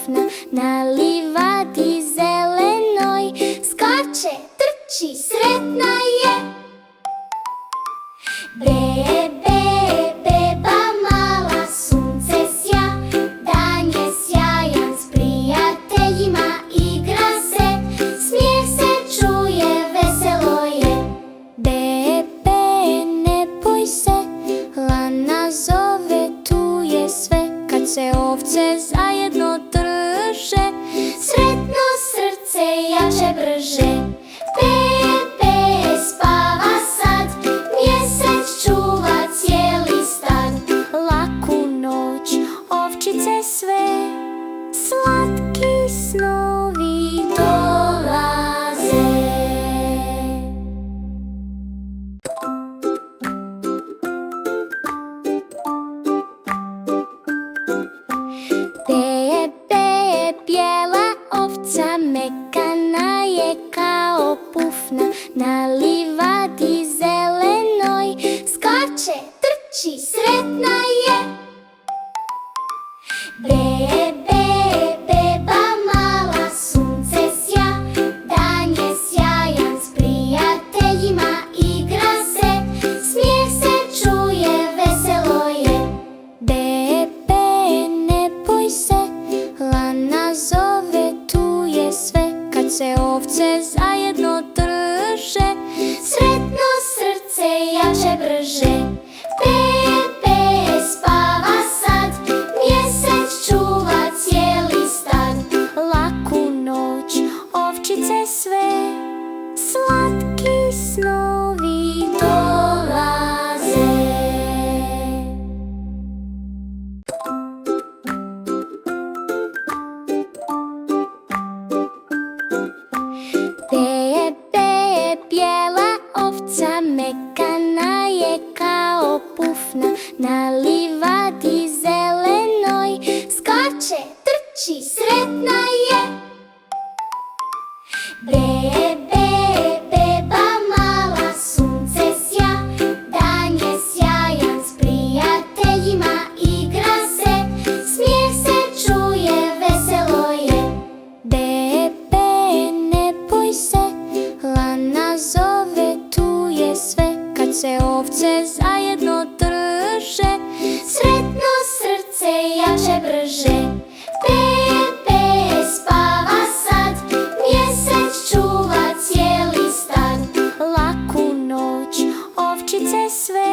pufna na livadi zelenoj. Skače, trči, sretna je. Beba mala, sunce sja, dan je sjajan, s prijateljima igra se, smijeh se čuje, veselo je. Bebe, ne boj se, lana zove, tu je sve. Kad se ovce zajedno drže, sretno srce jače brže. Bebe spava sad, mjesec čuva cijeli stad. Laku noć, ovčice sve, slatki snovi dolaze. Bebe, bijela ovca, mekana je kao pufna na livadi zelenoj. Skače, trči, sretna je. Beba mala, sunce sja, dan je sjajan, s prijateljima igra se, smijeh se čuje, veselo je. Bebe, ne boj se, lana zove, tu je sve. Kad se ovce zajedno drže, sretno srce jače brže. Bebe spava sad, mjesec čuva cijeli stad. Laku noć, ovčice sve, slatki snovi dolaze. Bebe, bijela ovca, mekana je kao pufna na livadi zelenoj. Skače, trči, sretna je. Beba mala, sunce sja, dan je sjajan, s prijateljima igra se, smijeh se čuje, veselo je. Bebe, ne boj se, lana zove, tu je sve. Kad se ovce zajedno drže, sretno srce jače brže. Bebe spava sad, mjesec čuva cijeli stad. Laku noć, ovčice sve,